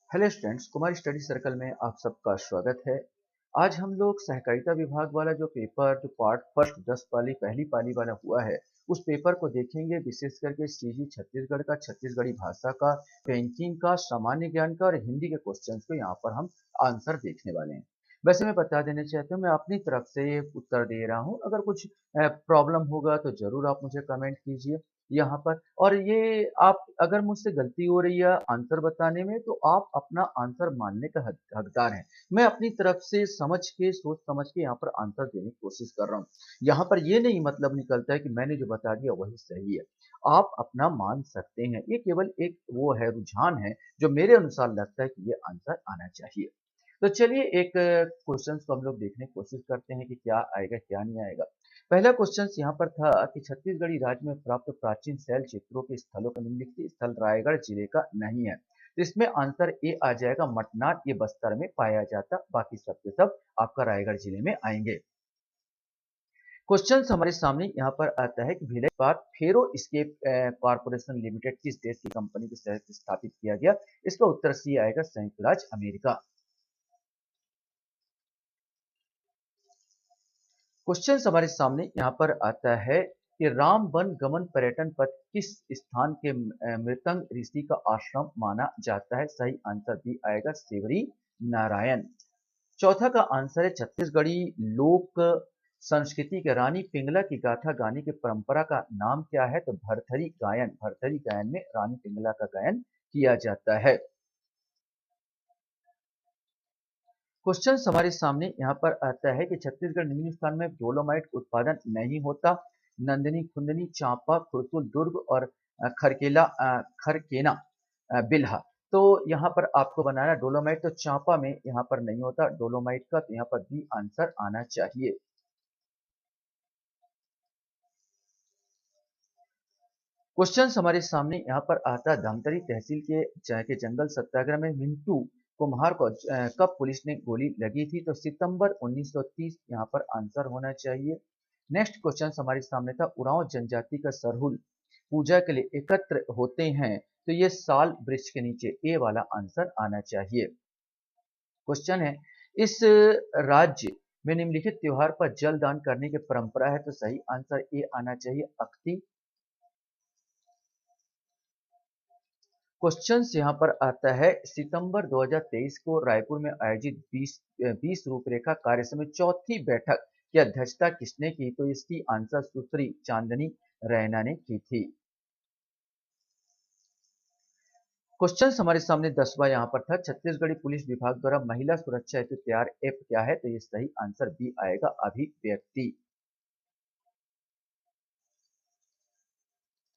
Hello students, Kumar study circle में आप सबका स्वागत है। आज हम लोग सहकारिता विभाग वाला जो पेपर जो पार्ट फर्स्ट 10 वाली पहली पाली वाला हुआ है उस पेपर को देखेंगे। विशेष करके सीजी छत्तीसगढ़ का, छत्तीसगढ़ी भाषा का, बैंकिंग का, सामान्य ज्ञान का और हिंदी के क्वेश्चंस को यहाँ पर हम आंसर देखने वाले हैं। वैसे मैं बता देना चाहता हूँ, मैं अपनी तरफ से ये उत्तर दे रहा हूँ। अगर कुछ प्रॉब्लम होगा तो जरूर आप मुझे कमेंट कीजिए यहाँ पर। और ये आप अगर मुझसे गलती हो रही है आंसर बताने में तो आप अपना आंसर मानने का हकदार हैं। मैं अपनी तरफ से समझ के, सोच समझ के यहाँ पर आंसर देने की कोशिश कर रहा हूँ। यहाँ पर ये नहीं मतलब निकलता है कि मैंने जो बता दिया वही सही है। आप अपना मान सकते हैं, ये केवल एक वो है, रुझान है जो मेरे अनुसार लगता है कि ये आंसर आना चाहिए। तो चलिए एक क्वेश्चन को हम लोग देखने की कोशिश करते हैं कि क्या आएगा क्या नहीं आएगा। पहला क्वेश्चन यहाँ पर था कि छत्तीसगढ़ी राज्य में प्राप्त प्राचीन शैल चित्रों के स्थलों का निम्नलिखित स्थल रायगढ़ जिले का नहीं है। तो इसमें आंसर ए आ जाएगा, मटनार। ये बस्तर में पाया जाता, बाकी सब के सब आपका रायगढ़ जिले में आएंगे। क्वेश्चन हमारे सामने यहाँ पर आता है कि भिलाई इस्पात फेरो स्केप कॉर्पोरेशन लिमिटेड किस देश की कंपनी के तहत स्थापित किया गया। इसका उत्तर सी आएगा, संयुक्त राज्य अमेरिका। क्वेश्चन हमारे सामने यहाँ पर आता है कि राम वन गमन पर्यटन पथ किस स्थान के मृतंग ऋषि का आश्रम माना जाता है। सही आंसर भी आएगा, सेवरी नारायण। चौथा का आंसर है छत्तीसगढ़ी लोक संस्कृति के रानी पिंगला की गाथा गाने की परंपरा का नाम क्या है। तो भरथरी गायन। भरथरी गायन में रानी पिंगला का गायन किया जाता है। क्वेश्चन हमारे सामने यहाँ पर आता है कि छत्तीसगढ़ निम्न स्थान में डोलोमाइट उत्पादन नहीं होता। नंदिनी, खुंदनी, चांपा, खुरतुल, दुर्ग और खरकेना, बिल्हा। तो यहाँ पर आपको बनाना डोलोमाइट। तो चांपा में यहाँ पर नहीं होता डोलोमाइट का, तो यहाँ पर बी आंसर आना चाहिए। क्वेश्चन हमारे सामने यहाँ पर आता है धमतरी तहसील के जंगल सत्याग्रह में मिंटू कुम्हार को कब पुलिस ने गोली लगी थी। तो सितंबर 1930 यहाँ पर आंसर होना चाहिए। नेक्स्ट क्वेश्चन हमारे सामने था उरांव जनजाति का सरहुल पूजा के लिए एकत्र होते हैं। तो ये साल वृक्ष के नीचे, ए वाला आंसर आना चाहिए। क्वेश्चन है इस राज्य में निम्नलिखित त्योहार पर जल दान करने की परंपरा है। तो सही आंसर ए आना चाहिए, अख्ती। क्वेश्चन यहाँ पर आता है सितंबर 2023 को रायपुर में आयोजित 20 रूपरेखा कार्य समिति चौथी बैठक की अध्यक्षता किसने की। तो इसकी आंसर सुश्री चांदनी रैना ने की थी। क्वेश्चन हमारे सामने 10वां यहाँ पर था छत्तीसगढ़ी पुलिस विभाग द्वारा महिला सुरक्षा हेतु तैयार ऐप क्या है। तो ये सही आंसर बी आएगा, अभिव्यक्ति।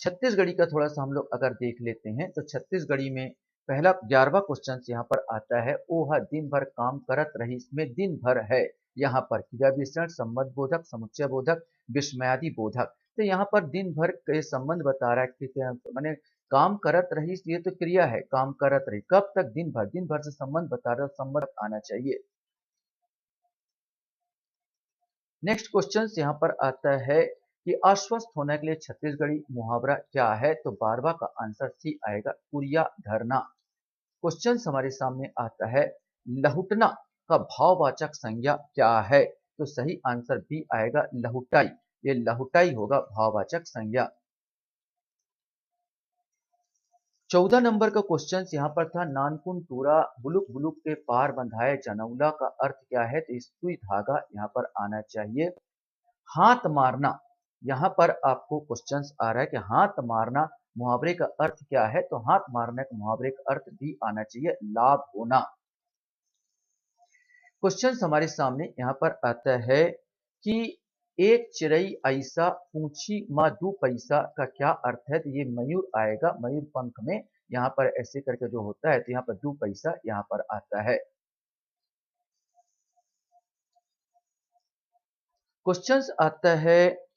छत्तीसगढ़ी का थोड़ा सा हम लोग अगर देख लेते हैं तो छत्तीसगढ़ी में पहला 11वां क्वेश्चन यहाँ पर आता है ओह दिन भर काम करत रही। इसमें दिन भर है यहाँ पर क्रिया विशेषण, संबंध बोधक, समुच्चय बोधक, विस्मयादि बोधक। तो यहाँ पर दिन भर के संबंध बता रहा है कि मैंने काम करत रही, ये तो क्रिया है, काम करत रही। कब तक? दिन भर। दिन भर से संबंध बता रहा है, संबंध आना चाहिए। नेक्स्ट क्वेश्चन यहाँ पर आता है कि आश्वस्त होने के लिए छत्तीसगढ़ी मुहावरा क्या है। तो 12वां का आंसर सी आएगा, कुरिया धरना। क्वेश्चन हमारे सामने आता है लहुटना का भाववाचक संज्ञा क्या है। तो सही आंसर बी आएगा, लहुटाई। ये लहुटाई होगा भाववाचक संज्ञा। 14 नंबर का क्वेश्चन यहाँ पर था नानकुन टूरा बुलुक बुलुक के पार बंधाए जनौला का अर्थ क्या है। तो सुई धागा यहाँ पर आना चाहिए। हाथ मारना, यहाँ पर आपको क्वेश्चंस आ रहा है कि हाथ मारना मुहावरे का अर्थ क्या है। तो हाथ मारने का मुहावरे का अर्थ भी आना चाहिए, लाभ होना। क्वेश्चन हमारे सामने यहाँ पर आता है कि एक चिड़ई ऐसा पूछी माँ दू पैसा का क्या अर्थ है। तो ये मयूर आएगा, मयूर पंख में यहाँ पर ऐसे करके जो होता है तो यहाँ पर दू पैसा यहाँ पर आता है। क्वेश्चंस आता है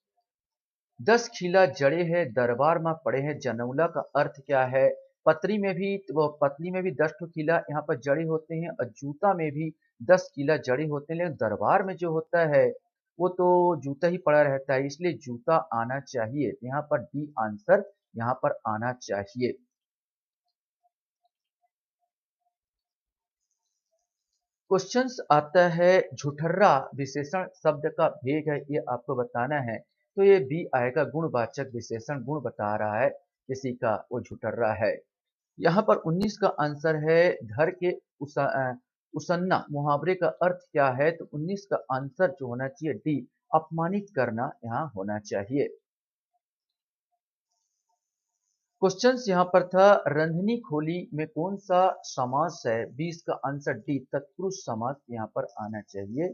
10 खिला जड़े हैं दरबार में पड़े हैं जनौला का अर्थ क्या है। पतरी में भी, वो पतली में भी 10 ठो किला यहाँ पर जड़े होते हैं और जूता में भी 10 किला जड़े होते हैं। लेकिन दरबार में जो होता है वो तो जूता ही पड़ा रहता है, इसलिए जूता आना चाहिए। यहाँ पर डी आंसर यहाँ पर आना चाहिए। क्वेश्चंस आता है झुठर्रा विशेषण शब्द का भेद है, ये आपको बताना है। तो ये बी आएगा, गुणवाचक विशेषण गुण बता रहा है किसी का, वो झुठर्रा है। यहाँ पर 19 का आंसर है धर के उसन्ना मुहावरे का अर्थ क्या है? तो 19 का आंसर जो होना चाहिए डी, अपमानित करना यहाँ होना चाहिए। क्वेश्चंस यहाँ पर था रंधनी खोली में कौन सा समास है? 20 का आंसर डी, तत्पुरुष समास यहाँ पर आना चाहिए।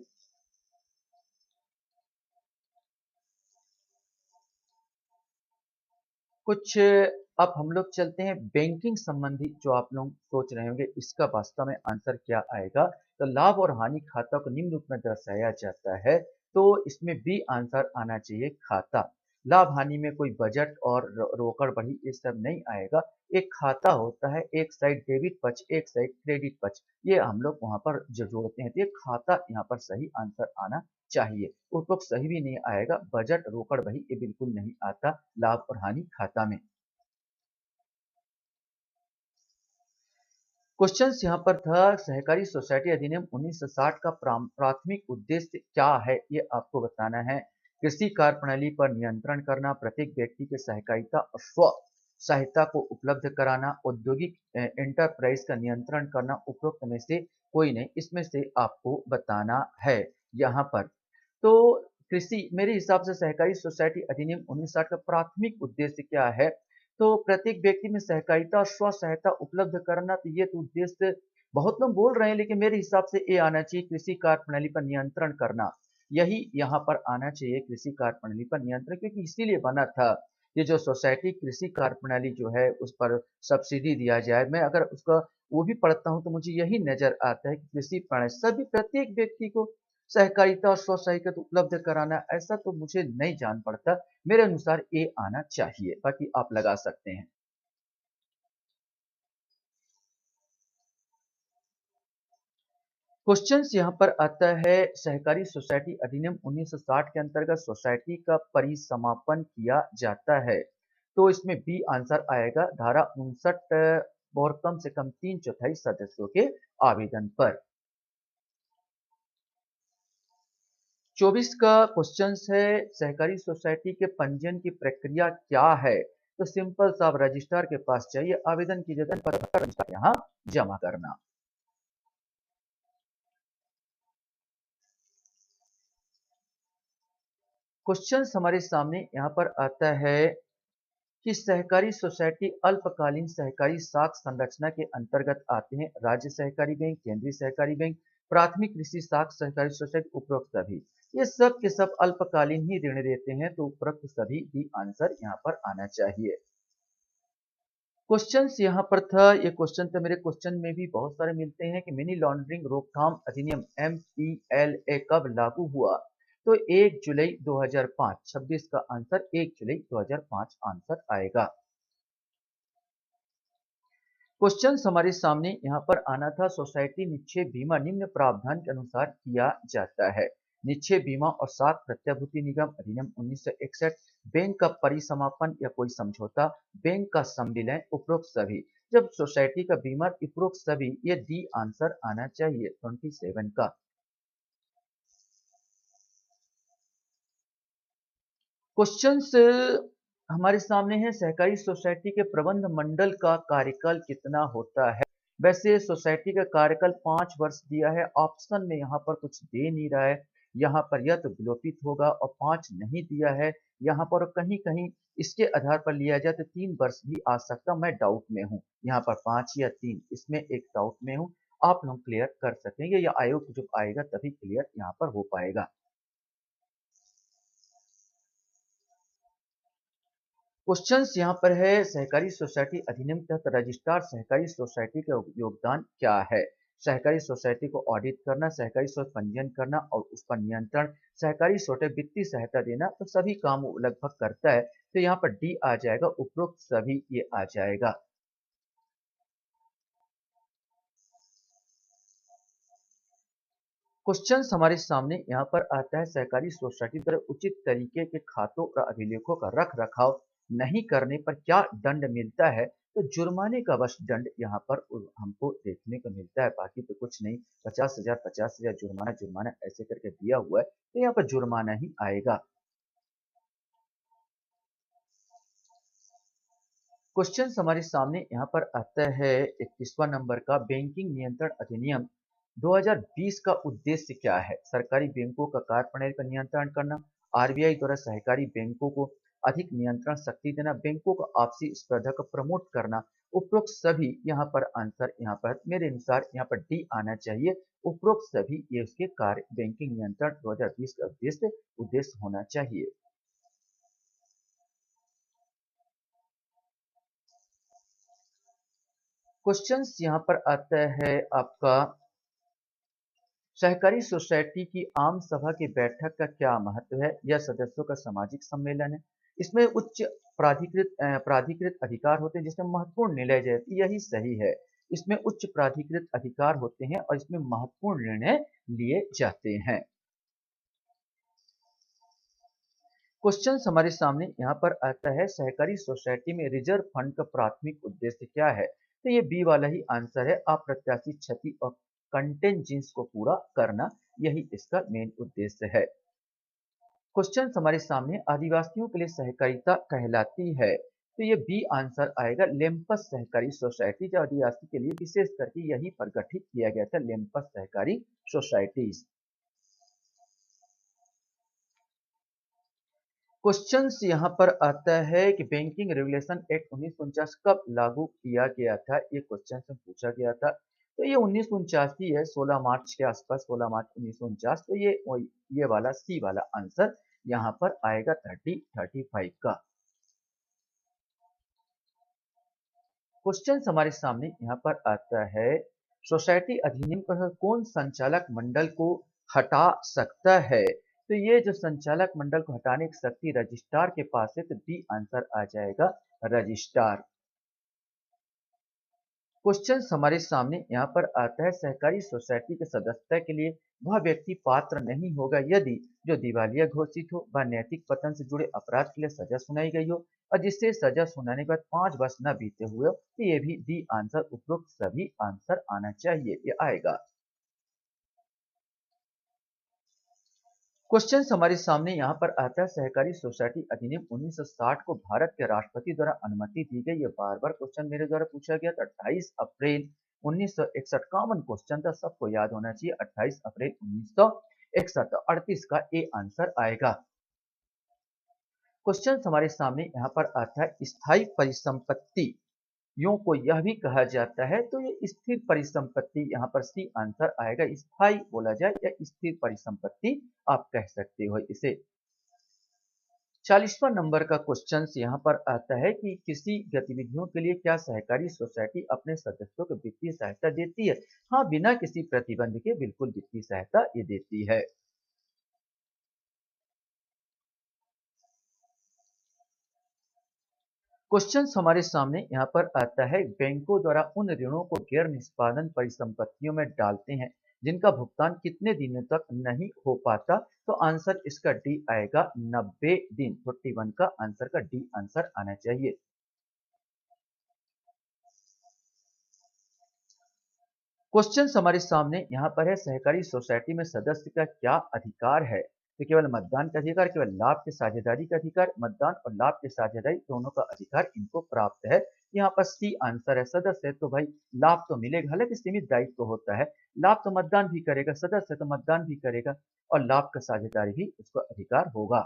कुछ अब हम लोग चलते हैं बैंकिंग संबंधी, जो आप लोग सोच रहे होंगे इसका वास्तव में आंसर क्या आएगा। तो लाभ और हानि खाता को निम्न रूप में दर्शाया जाता है, तो इसमें बी आंसर आना चाहिए, खाता। लाभ हानि में कोई बजट और रोकड़ बढ़ी ये सब नहीं आएगा। एक खाता होता है, एक साइड डेबिट पक्ष, एक साइड क्रेडिट पक्ष, ये हम लोग वहां पर जो जोड़ते हैं, तो ये खाता यहाँ पर सही आंसर आना चाहिए। उपरोक्त सही भी नहीं आएगा, बजट रोकड़ बही ये बिल्कुल नहीं आता लाभ और हानि खाता में। क्वेश्चंस यहाँ पर था सहकारी सोसाइटी अधिनियम 1960 का प्राथमिक उद्देश्य क्या है, ये आपको बताना है। कृषि कार्य प्रणाली पर नियंत्रण करना, प्रत्येक व्यक्ति के सहकारिता और स्व सहायता को उपलब्ध कराना, औद्योगिक एंटरप्राइज का नियंत्रण करना, उपरोक्त में से कोई नहीं, इसमें से आपको बताना है यहाँ पर। तो कृषि, मेरे हिसाब से सहकारी सोसाइटी अधिनियम 1960 का प्राथमिक उद्देश्य क्या है? तो प्रत्येक व्यक्ति में सहकारिता और स्व सहायता उपलब्ध कराना, तो ये तो उद्देश्य बहुत लोग बोल रहे हैं, लेकिन मेरे हिसाब से ये आना चाहिए कृषि कार्य प्रणाली पर नियंत्रण करना। यही यहाँ पर आना चाहिए, कृषि कार्य प्रणाली पर नियंत्रण, क्योंकि इसीलिए बना था ये जो सोसाइटी कृषि कार्य प्रणाली जो है उस पर सब्सिडी दिया जाए। मैं अगर उसका वो भी पढ़ता हूँ तो मुझे यही नजर आता है कि कृषि प्रणाली सभी प्रत्येक व्यक्ति को सहकारिता और स्व सहायता उपलब्ध कराना, ऐसा तो मुझे नहीं जान पड़ता। मेरे अनुसार ए आना चाहिए, बाकी आप लगा सकते हैं। क्वेश्चंस यहाँ पर आता है सहकारी सोसाइटी अधिनियम 1960 के अंतर्गत सोसाइटी का परिसमापन किया जाता है, तो इसमें बी आंसर आएगा, धारा 59 और कम से कम 3/4 सदस्यों के आवेदन पर। 24 का क्वेश्चंस है सहकारी सोसाइटी के पंजीयन की प्रक्रिया क्या है? तो सिंपल साहब, रजिस्ट्रार के पास चाहिए आवेदन की जगह पर रजिस्ट्रार यहाँ जमा करना। क्वेश्चंस हमारे सामने यहाँ पर आता है कि सहकारी सोसाइटी अल्पकालीन सहकारी साख संरचना के अंतर्गत आते हैं। राज्य सहकारी बैंक, केंद्रीय सहकारी बैंक, प्राथमिक कृषि साख सहकारी सोसाइटी, उपरोक्त सभी, ये सब के सब अल्पकालीन ही ऋण देते हैं, तो उपरोक्त सभी भी आंसर यहाँ पर आना चाहिए। क्वेश्चंस यहाँ पर था, ये क्वेश्चन तो मेरे क्वेश्चन में भी बहुत सारे मिलते हैं कि मनी लॉन्ड्रिंग रोकथाम अधिनियम MPLA कब लागू हुआ? तो 1 जुलाई 2005, 26 का आंसर 1 जुलाई 2005 आंसर आएगा। क्वेश्चन हमारे सामने यहाँ पर आना था, सोसाइटी निक्षेप बीमा निम्न प्रावधान के अनुसार किया जाता है। निक्षेप बीमा और साख प्रत्याभूति निगम अधिनियम 1961, बैंक का परिसमापन या कोई समझौता, बैंक का संविलय, उपरोक्त सभी। जब सोसाइटी का बीमा उपरोक्त सभी, ये डी आंसर आना चाहिए 27 का। क्वेश्चंस हमारे सामने है, सहकारी सोसाइटी के प्रबंध मंडल का कार्यकाल कितना होता है? वैसे सोसाइटी का कार्यकाल 5 वर्ष दिया है, ऑप्शन में यहाँ पर कुछ दे नहीं रहा है, यहाँ पर यह तो विलोपित होगा, और 5 नहीं दिया है यहाँ पर, कहीं कहीं इसके आधार पर लिया जाए तो 3 वर्ष भी आ सकता, मैं डाउट में हूँ यहाँ पर 5 या 3, इसमें एक डाउट में हूँ। आप लोग क्लियर कर सकेंगे या आयोग जब आएगा तभी क्लियर यहाँ पर हो पाएगा। क्वेश्चंस यहाँ पर है, सहकारी सोसाइटी अधिनियम के तहत रजिस्ट्रार सहकारी सोसाइटी का योगदान क्या है? सहकारी सोसाइटी को ऑडिट करना, सहकारी सोसाइटी पंजीयन करना और उस पर नियंत्रण, सहकारी सोसाइटी वित्तीय सहायता देना, तो सभी काम वो लगभग करता है, तो यहाँ पर डी आ जाएगा, उपरोक्त सभी ये आ जाएगा। क्वेश्चंस हमारे सामने यहाँ पर आता है, सहकारी सोसाइटी द्वारा उचित तरीके के खातों और अभिलेखों का रख रखाव नहीं करने पर क्या दंड मिलता है? तो जुर्माने का बस दंड यहाँ पर हमको देखने को मिलता है, बाकी तो कुछ नहीं। 50,000 जुर्माना जुर्माना ऐसे करके दिया हुआ है, तो यहाँ पर जुर्माना ही आएगा। क्वेश्चन हमारे सामने यहाँ पर आता है 21वां नंबर का, बैंकिंग नियंत्रण अधिनियम 2020 का उद्देश्य क्या है? सरकारी बैंकों का कार्यप्रणाली पर नियंत्रण करना, आरबीआई द्वारा सहकारी बैंकों को अधिक नियंत्रण शक्ति देना, बैंकों को आपसी स्पर्धा को प्रमोट करना। उपरोक्त सभी यहाँ पर आंसर, यहाँ पर मेरे अनुसार यहाँ पर डी आना चाहिए। उपरोक्त सभी ये उसके कार्य बैंकिंग नियंत्रण 2020 का उद्देश्य होना चाहिए। क्वेश्चंस यहाँ पर आता है आपका, सहकारी सोसाइटी की आम सभा की बैठक का क्या महत्व है? यह सदस्यों का सामाजिक सम्मेलन है। इसमें उच्च प्राधिकृत अधिकार होते हैं जिसमें महत्वपूर्ण निर्णय जाते हैं, यही सही है। इसमें उच्च प्राधिकृत अधिकार होते हैं और इसमें महत्वपूर्ण निर्णय लिए जाते हैं। क्वेश्चन हमारे सामने यहाँ पर आता है, सहकारी सोसाइटी में रिजर्व फंड का प्राथमिक उद्देश्य क्या है? तो ये बी वाला ही आंसर है, अप्रत्याशित क्षति और कंटेंजेंस को पूरा करना, यही इसका मेन उद्देश्य है। क्वेश्चन हमारे सामने, आदिवासियों के लिए सहकारिता कहलाती है, तो ये बी आंसर आएगा। लेम्पस सहकारी सोसाइटी जो आदिवासी के लिए विशेष करके यही पर गठित किया गया था, लेम्पस सहकारी सोसाइटीज। क्वेश्चंस यहाँ पर आता है कि बैंकिंग रेगुलेशन एक्ट 1949 कब लागू किया गया था? ये क्वेश्चन से पूछा गया था, तो ये 1949 ही है, 16 मार्च के आसपास, 16 मार्च 1949। तो ये वाला सी वाला आंसर यहाँ पर आएगा 35 का। क्वेश्चन हमारे सामने यहाँ पर आता है, सोसाइटी अधिनियम के अनुसार कौन संचालक मंडल को हटा सकता है? तो ये जो संचालक मंडल को हटाने की शक्ति रजिस्ट्रार के पास है, तो बी आंसर आ जाएगा, रजिस्ट्रार। क्वेश्चन हमारे सामने यहाँ पर आता है, सहकारी सोसाइटी के सदस्यता के लिए वह व्यक्ति पात्र नहीं होगा यदि जो दिवालिया घोषित हो, वह नैतिक पतन से जुड़े अपराध के लिए सजा सुनाई गई हो और जिससे सजा सुनाने के बाद 5 वर्ष न बीते हुए हो, तो ये भी डी आंसर, उपरोक्त सभी आंसर आना चाहिए, ये आएगा। क्वेश्चन हमारे सामने यहाँ पर आता है, सहकारी सोसाइटी अधिनियम 1960 को भारत के राष्ट्रपति द्वारा अनुमति दी गई। ये बार बार क्वेश्चन मेरे द्वारा पूछा गया था। 28 अप्रैल 1961 कॉमन क्वेश्चन था, सबको याद होना चाहिए। 28 अप्रैल 1961, 38 का ए आंसर आएगा। क्वेश्चन हमारे सामने यहाँ पर आता है, स्थायी परिसंपत्ति यों को यह भी कहा जाता है, तो ये स्थिर परिसंपत्ति, यहाँ पर सी आंसर आएगा। स्थायी बोला जाए या स्थिर परिसंपत्ति आप कह सकते हो इसे। 40वां नंबर का क्वेश्चन यहाँ पर आता है कि किसी गतिविधियों के लिए क्या सहकारी सोसाइटी अपने सदस्यों को वित्तीय सहायता देती है? हाँ, बिना किसी प्रतिबंध के बिल्कुल वित्तीय सहायता ये देती है। क्वेश्चन हमारे सामने यहाँ पर आता है, बैंकों द्वारा उन ऋणों को गैर निष्पादन परिसंपत्तियों में डालते हैं जिनका भुगतान कितने दिनों तक नहीं हो पाता? तो आंसर इसका डी आएगा, 90 दिन। 41 का आंसर का डी आंसर आना चाहिए। क्वेश्चन हमारे सामने यहाँ पर है, सहकारी सोसाइटी में सदस्य का क्या अधिकार है? तो केवल मतदान का अधिकार, केवल लाभ के साझेदारी का अधिकार, मतदान और लाभ के साझेदारी दोनों का अधिकार इनको प्राप्त है। यहाँ पर सी आंसर है। सदस्य है तो भाई लाभ तो मिलेगा, हालांकि सीमित दायित्व तो होता है। लाभ तो मतदान भी करेगा, सदस्य है तो मतदान भी करेगा और लाभ का साझेदारी भी उसको अधिकार होगा।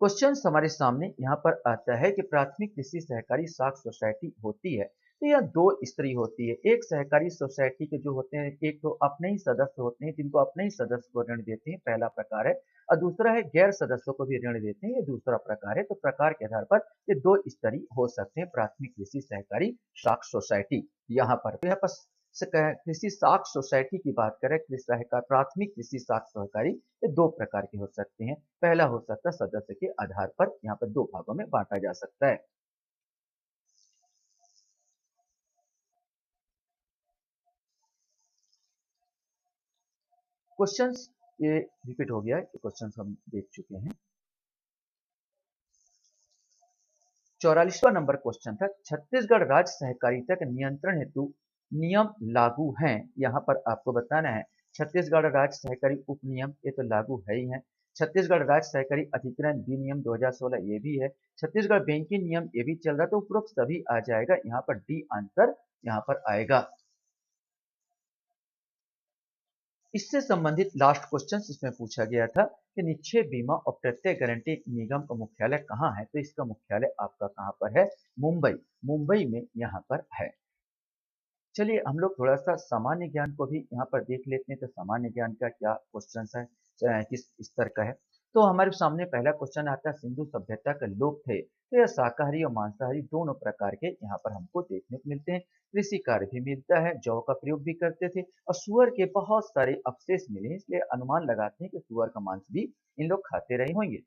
क्वेश्चन हमारे सामने यहाँ पर आता है कि प्राथमिक कृषि सहकारी साख सोसाइटी होती है, तो यह दो स्तरीय होती है। एक सहकारी सोसाइटी के जो होते हैं, एक तो अपने ही सदस्य होते हैं जिनको अपने ही सदस्य को ऋण देते हैं, पहला प्रकार है। और दूसरा है गैर सदस्यों को भी ऋण देते हैं, ये दूसरा प्रकार है। तो प्रकार के आधार पर ये दो स्तरीय हो सकते हैं प्राथमिक कृषि सहकारी साख सोसाइटी। यहाँ पर कृषि साख सोसाइटी की बात करें, कृषि सहकार प्राथमिक कृषि साख सहकारी, ये दो प्रकार के हो सकते हैं। पहला हो सकता है सदस्य के आधार पर, यहाँ पर दो भागों में बांटा जा सकता है। क्वेश्चंस ये रिपीट हो गया है, क्वेश्चंस हम देख चुके हैं। 44वां नंबर क्वेश्चन था, छत्तीसगढ़ राज्य सहकारिता के नियंत्रण हेतु नियम लागू हैं। यहाँ पर आपको बताना है छत्तीसगढ़ राज्य सहकारी उपनियम ये तो लागू है ही है। छत्तीसगढ़ राज्य सहकारी अधिकरण विनियम 2016 ये भी है। छत्तीसगढ़ बैंकिंग नियम ये भी चल रहा है, तो उपरोक्त सभी आ जाएगा। यहाँ पर डी आंसर यहाँ पर आएगा। इससे संबंधित लास्ट क्वेश्चन इसमें पूछा गया था कि निक्षेप बीमा और प्रत्यय गारंटी निगम का मुख्यालय कहाँ है, तो इसका मुख्यालय आपका कहाँ पर है, मुंबई। मुंबई में यहाँ पर है। चलिए हम लोग थोड़ा सा सामान्य ज्ञान को भी यहाँ पर देख लेते हैं, तो सामान्य ज्ञान का क्या क्वेश्चन है, किस स्तर का है। तो हमारे सामने पहला क्वेश्चन आता है, सिंधु सभ्यता के लोग थे तो यह शाकाहारी और मांसाहारी दोनों प्रकार के यहाँ पर हमको देखने को मिलते हैं। कृषि कार्य भी मिलता है, जौ का प्रयोग भी करते थे और सुअर के बहुत सारे अवशेष मिले हैं, इसलिए अनुमान लगाते हैं कि सुअर का मांस भी इन लोग खाते रहे होंगे।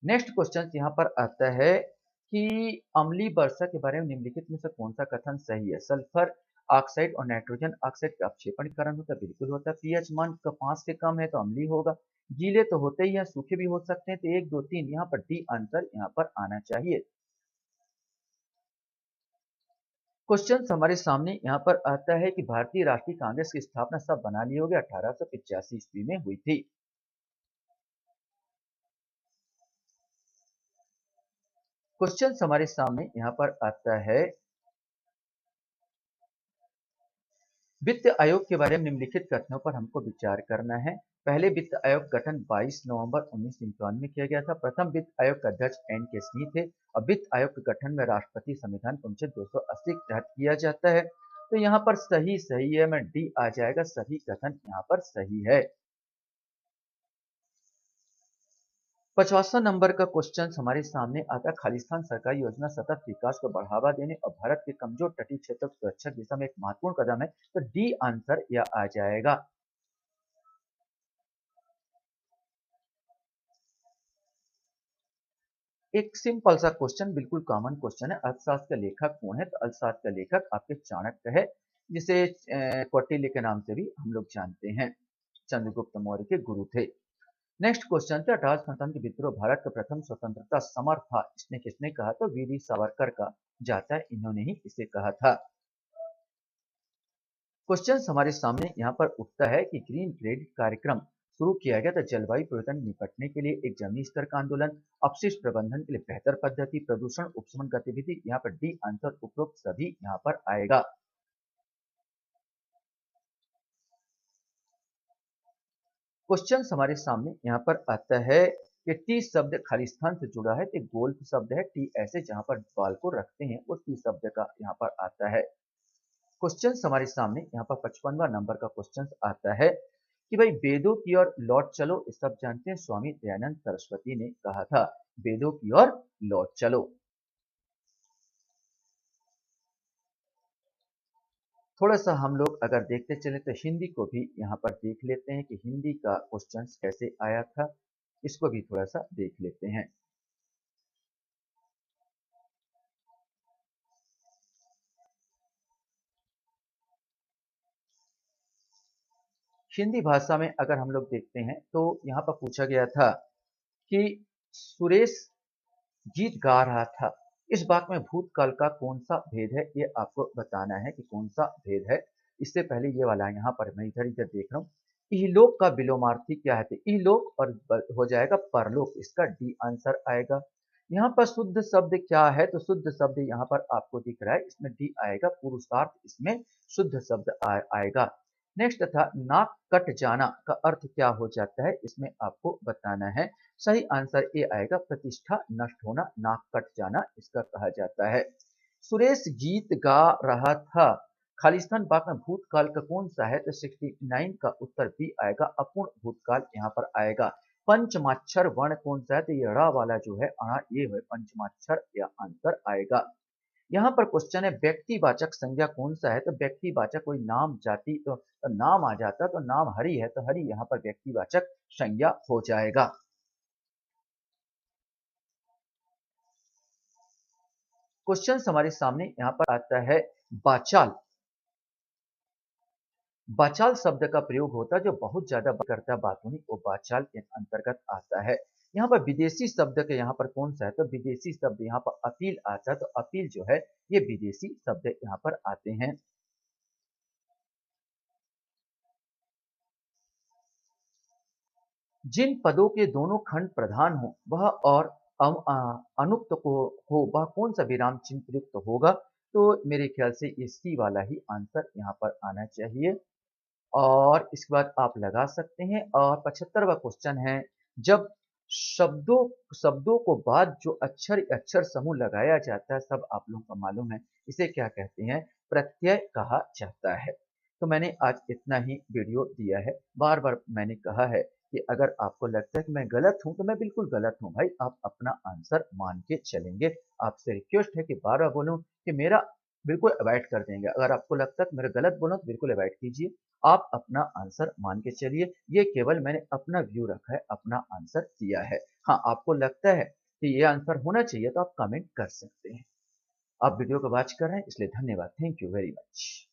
नेक्स्ट क्वेश्चन यहाँ पर आता है कि अम्लीय वर्षा के बारे में निम्नलिखित में से कौन सा कथन सही है। सल्फर ऑक्साइड और नाइट्रोजन ऑक्साइड का अपक्षेपण के कारण होता है, बिल्कुल होता है। पीएच मान का 5 से कम है तो अम्लीय होगा। गीले तो होते ही हैं, सूखे भी हो सकते हैं, तो 1 2 3 यहाँ पर डी आंसर यहाँ पर आना चाहिए। क्वेश्चन हमारे सामने यहाँ पर आता है कि भारतीय राष्ट्रीय कांग्रेस की स्थापना सब बना ली होगी 1885 ईस्वी में हुई थी। क्वेश्चन हमारे सामने यहाँ पर आता है, वित्त आयोग के बारे में निम्नलिखित कथनों पर हमको विचार करना है। पहले वित्त आयोग गठन 22 नवंबर 1991 में किया गया था। प्रथम वित्त आयोग का अध्यक्ष एन के सिंह थे और वित्त आयोग के गठन में राष्ट्रपति संविधान अनुच्छेद 280 के तहत किया जाता है। तो यहाँ पर सही सही है, मैं डी आ जाएगा, सभी कथन यहाँ पर सही है। 50वां नंबर का क्वेश्चन हमारे सामने आता है, खालिस्तान सरकारी योजना सतत विकास को बढ़ावा देने और भारत के कमजोर तटीय क्षेत्रों की सुरक्षा की दिशा में एक महत्वपूर्ण कदम है, तो डी आंसर यह आ जाएगा। एक सिंपल सा क्वेश्चन, बिल्कुल कॉमन क्वेश्चन है, अर्थशास्त्र का लेखक कौन है, तो अर्थशास्त्र का लेखक आपके चाणक्य है, जिसे कौटिल्य के नाम से भी हम लोग जानते हैं। चंद्रगुप्त मौर्य के गुरु थे। नेक्स्ट क्वेश्चन थे, 1857 के विद्रोह भारत का प्रथम स्वतंत्रता समर था, इसने किसने कहा, तो वीर सावरकर का जाता है, इन्होंने ही इसे कहा था। क्वेश्चन हमारे सामने यहाँ पर उठता है कि ग्रीन क्रेडिट कार्यक्रम शुरू किया गया था जलवायु परिवर्तन निपटने के लिए एक जमीनी स्तर का आंदोलन, अपशिष्ट प्रबंधन के लिए बेहतर पद्धति, प्रदूषण उपशमन गतिविधि, यहाँ पर डी आंसर उपरोक्त सभी यहाँ पर आएगा। क्वेश्चन हमारे सामने यहाँ पर आता है कि टी शब्द खालिस्तान से जुड़ा है, एक गोल्फ शब्द है, टी ऐसे जहाँ पर बाल को रखते हैं वो टी शब्द का यहाँ पर आता है। क्वेश्चन हमारे सामने यहाँ पर 55वां नंबर का क्वेश्चन आता है कि भाई वेदों की ओर लौट चलो, इस सब जानते हैं, स्वामी दयानंद सरस्वती ने कहा था, वेदों की ओर लौट चलो। थोड़ा सा हम लोग अगर देखते चले तो हिंदी को भी यहाँ पर देख लेते हैं कि हिंदी का क्वेश्चन कैसे आया था, इसको भी थोड़ा सा देख लेते हैं। हिंदी भाषा में अगर हम लोग देखते हैं तो यहाँ पर पूछा गया था कि सुरेश गीत गा रहा था, इस बात में भूतकाल का कौन सा भेद है, ये आपको बताना है कि कौन सा भेद है। इससे पहले ये वाला यहाँ पर मैं इधर इधर देख रहा हूँ, इहलोक का विलोमार्थी क्या है, तो इहलोक और हो जाएगा परलोक, इसका डी आंसर आएगा। यहाँ पर शुद्ध शब्द क्या है, तो शुद्ध शब्द यहाँ पर आपको दिख रहा है, इसमें डी आएगा, पुरुषार्थ इसमें शुद्ध शब्द आएगा। नेक्स्ट था नाक कट जाना का अर्थ क्या हो जाता है, इसमें आपको बताना है। सही आंसर ए आएगा, प्रतिष्ठा नष्ट होना, नाक कट जाना इसका कहा जाता है। सुरेश गीत गा रहा था, खालिस्तान बाग में भूतकाल का कौन सा है, तो 69 का उत्तर बी आएगा, अपूर्ण भूतकाल यहाँ पर आएगा। पंचमाक्षर वर्ण कौन सा है, तो ये ड़ा वाला जो है अड़ा, ये है पंचमाक्षर, या आंसर आएगा। यहाँ पर क्वेश्चन है व्यक्तिवाचक संज्ञा कौन सा है, तो व्यक्तिवाचक कोई नाम जाति, तो नाम आ जाता, तो नाम हरि है, तो हरि यहाँ पर व्यक्तिवाचक संज्ञा हो जाएगा। क्वेश्चन हमारे सामने यहाँ पर आता है, बाचाल। बाचाल शब्द का प्रयोग होता है जो बहुत ज्यादा करता है बातूनी, वो बाचाल के अंतर्गत आता है। यहाँ पर विदेशी शब्द के यहाँ पर कौन सा है, तो विदेशी शब्द यहाँ पर अपील आता है, तो अपील जो है ये विदेशी शब्द यहाँ पर आते हैं। जिन पदों के दोनों खंड प्रधान हो वह और अनुक्त को हो वह कौन सा विराम चिन्ह प्रयुक्त होगा, तो मेरे ख्याल से ये सी वाला ही आंसर यहाँ पर आना चाहिए। और इसके बाद आप लगा सकते हैं। और 75वां क्वेश्चन है, जब शब्दों शब्दों को बाद जो अक्षर अक्षर समूह लगाया जाता है, सब आप लोगों को मालूम है, इसे क्या कहते हैं, प्रत्यय कहा जाता है। तो मैंने आज इतना ही वीडियो दिया है। बार बार मैंने कहा है कि अगर आपको लगता है कि मैं गलत हूं तो मैं बिल्कुल गलत हूं भाई, आप अपना आंसर मान के चलेंगे। आपसे रिक्वेस्ट है कि बार बार बोलूं कि मेरा बिल्कुल अवॉइड कर देंगे। अगर आपको लगता है कि मेरा गलत बोला तो बिल्कुल अवॉइड कीजिए। आप अपना आंसर मान के चलिए। ये केवल मैंने अपना व्यू रखा है, अपना आंसर दिया है। हाँ, आपको लगता है कि ये आंसर होना चाहिए तो आप कमेंट कर सकते हैं। आप वीडियो को वॉच कर रहे हैं इसलिए धन्यवाद। Thank you very much.